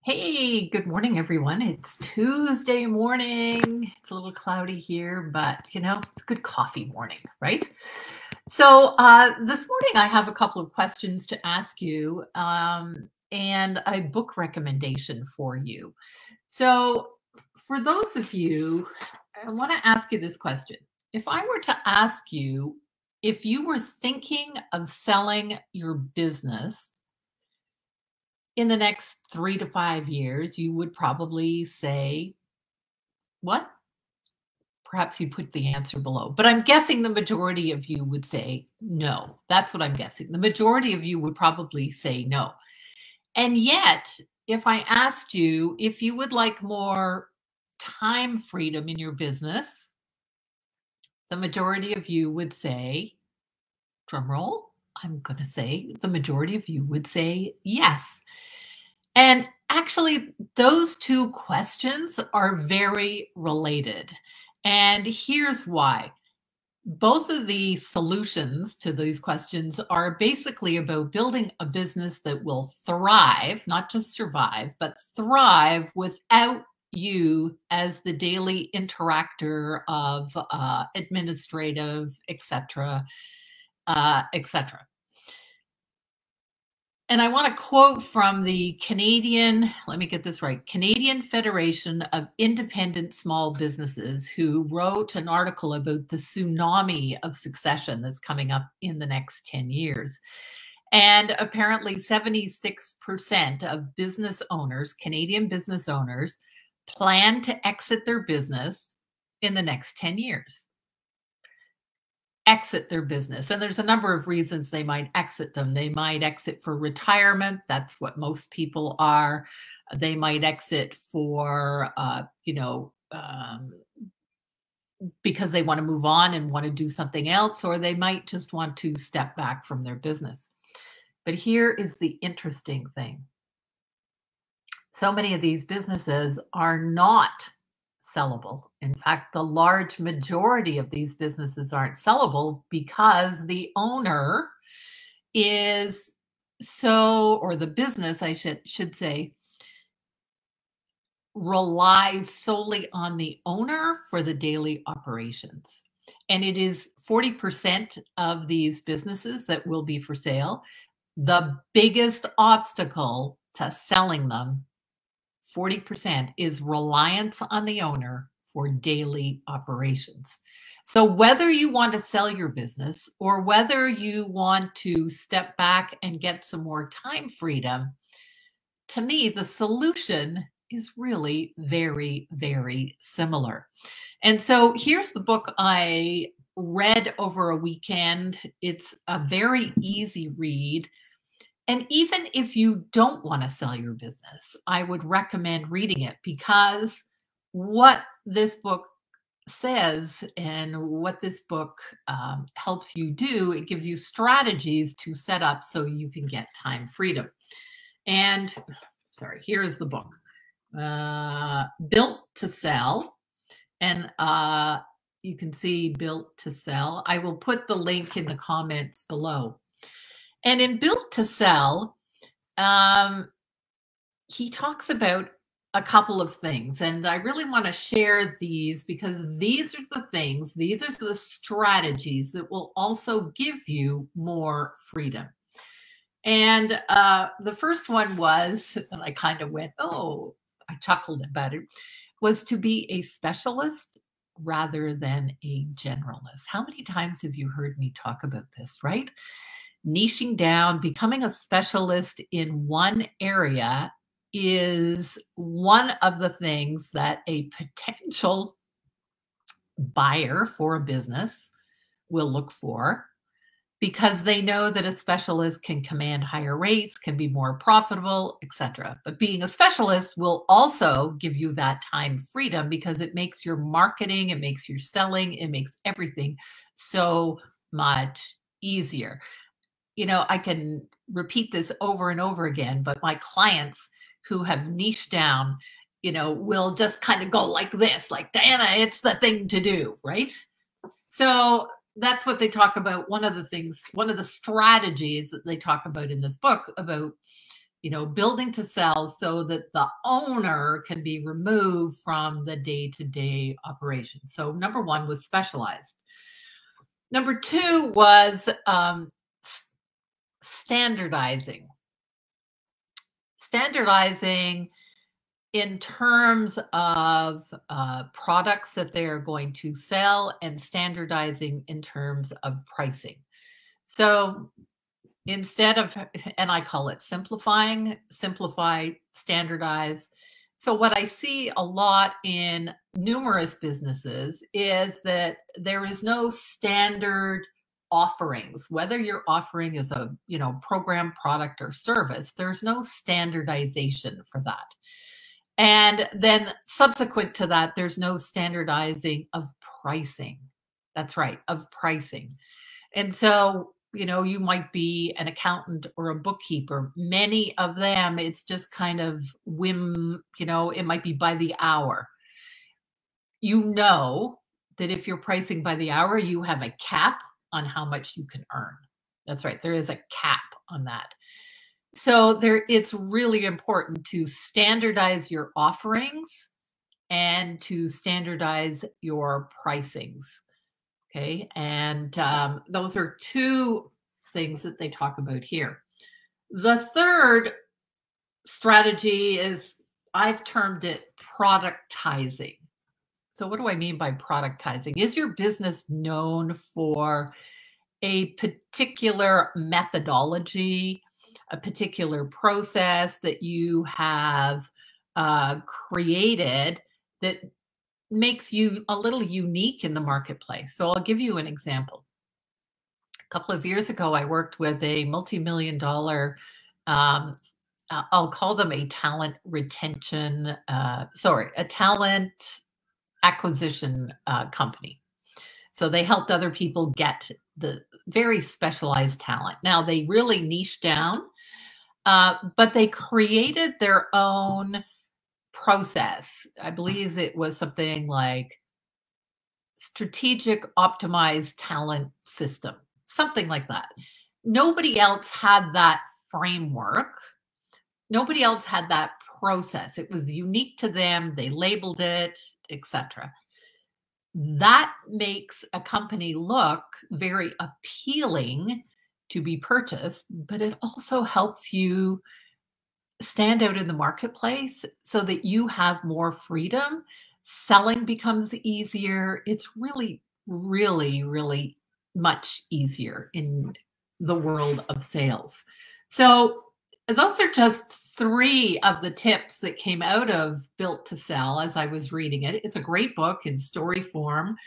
Hey, good morning, everyone. It's Tuesday morning. It's a little cloudy here, but it's a good coffee morning, right? So this morning I have a couple of questions to ask you and a book recommendation for you. So for those of you, I want to ask you this question. If I were to ask you if you were thinking of selling your business in the next 3 to 5 years, you would probably say, "What?" Perhaps you'd put the answer below. But I'm guessing the majority of you would say, "No." That's what I'm guessing. The majority of you would probably say no. And yet, if I asked you if you would like more time freedom in your business, the majority of you would say, drum roll, I'm going to say the majority of you would say yes. And actually, those two questions are very related. And here's why. Both of the solutions to these questions are basically about building a business that will thrive, not just survive, but thrive without you as the daily interactor of administrative, etc., etc. And I want to quote from the Canadian, let me get this right, Canadian Federation of Independent Small Businesses, who wrote an article about the tsunami of succession that's coming up in the next 10 years. And apparently 76% of business owners, Canadian business owners, plan to exit their business in the next 10 years. Exit their business. And there's a number of reasons they might exit them. They might exit for retirement. That's what most people are. They might exit for, because they want to move on and want to do something else, or they might just want to step back from their business. But here is the interesting thing. So many of these businesses are not sellable. In fact, the large majority of these businesses aren't sellable because the owner is or the business, I should say, relies solely on the owner for the daily operations. And it is 40% of these businesses that will be for sale. The biggest obstacle to selling them, 40%, is reliance on the owner for daily operations. So whether you want to sell your business or whether you want to step back and get some more time freedom, to me, the solution is really very, very similar. And so here's the book I read over a weekend. It's a very easy read. And even if you don't want to sell your business, I would recommend reading it, because what this book says and what this book helps you do, it gives you strategies to set up so you can get time freedom. And here is the book, Built to Sell. And you can see Built to Sell. I will put the link in the comments below. And in Built to Sell, he talks about a couple of things. And I really want to share these because these are the things, these are the strategies that will also give you more freedom. And the first one was, and I kind of went, oh, I chuckled about it, was to be a specialist rather than a generalist. How many times have you heard me talk about this, right? Niching down, becoming a specialist in one area is one of the things that a potential buyer for a business will look for, because they know that a specialist can command higher rates, can be more profitable, etc. But being a specialist will also give you that time freedom because it makes your marketing, it makes your selling, it makes everything so much easier. I can repeat this over and over again, but my clients who have niched down, will just kind of go like this, like, Diana, it's the thing to do, right? So that's what they talk about. One of the strategies that they talk about in this book about building to sell so that the owner can be removed from the day-to-day operation. So number one was specialized. Number two was standardizing. Standardizing in terms of products that they're going to sell, and standardizing in terms of pricing. So instead of, and I call it simplifying, simplify, standardize. So what I see a lot in numerous businesses is that there is no standard offerings. Whether your offering is a program, product, or service, there's no standardization for that. And then subsequent to that, there's no standardizing of pricing. That's right, of pricing. And so, you might be an accountant or a bookkeeper. Many of them, it's just kind of whim, it might be by the hour. That if you're pricing by the hour, you have a cap on how much you can earn. That's right, there is a cap on that. So it's really important to standardize your offerings and to standardize your pricings. Okay, and those are two things that they talk about here. The third strategy is, I've termed it productizing. So what do I mean by productizing? Is your business known for a particular methodology, a particular process that you have created that makes you a little unique in the marketplace? So I'll give you an example. A couple of years ago, I worked with a multi-million-dollar, I'll call them a talent retention, a talent acquisition company. So they helped other people get the very specialized talent. Now they really niched down, but they created their own process. I believe it was something like strategic optimized talent system, something like that. Nobody else had that framework. Nobody else had that process. It was unique to them. They labeled it, etc. That makes a company look very appealing to be purchased, but it also helps you stand out in the marketplace so that you have more freedom. Selling becomes easier. It's really, really, really much easier in the world of sales. So those are just three of the tips that came out of Built to Sell as I was reading it. It's a great book in story form.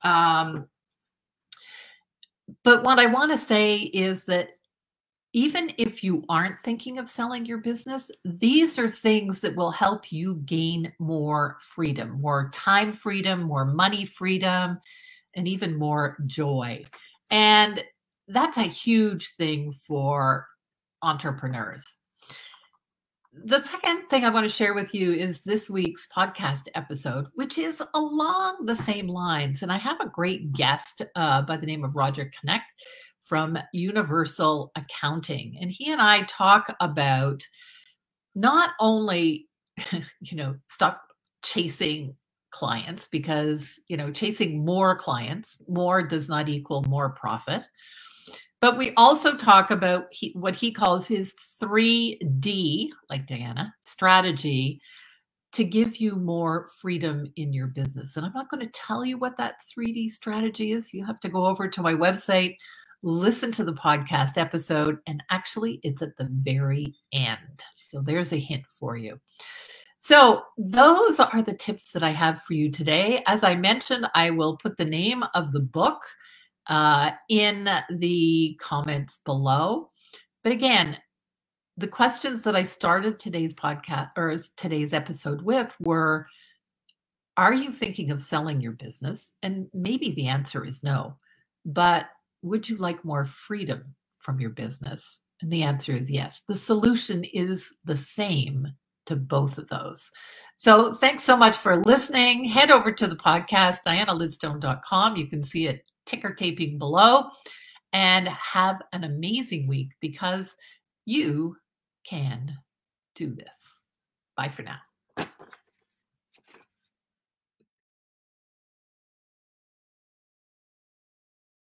But what I want to say is that even if you aren't thinking of selling your business, these are things that will help you gain more freedom, more time freedom, more money freedom, and even more joy. And that's a huge thing for entrepreneurs. The second thing I want to share with you is this week's podcast episode, which is along the same lines. And I have a great guest by the name of Roger Connect from Universal Accounting. And he and I talk about not only, stop chasing clients, because, chasing more clients, more does not equal more profit. But we also talk about what he calls his 3D, like Diana, strategy to give you more freedom in your business. And I'm not going to tell you what that 3D strategy is. You have to go over to my website, listen to the podcast episode, and actually it's at the very end. So there's a hint for you. So those are the tips that I have for you today. As I mentioned, I will put the name of the book in the comments below. But again, the questions that I started today's podcast or today's episode with were, are you thinking of selling your business? And maybe the answer is no, but would you like more freedom from your business? And the answer is yes. The solution is the same to both of those. So thanks so much for listening. Head over to the podcast, dianalidstone.com. You can see it ticker taping below, and have an amazing week, because you can do this. Bye for now.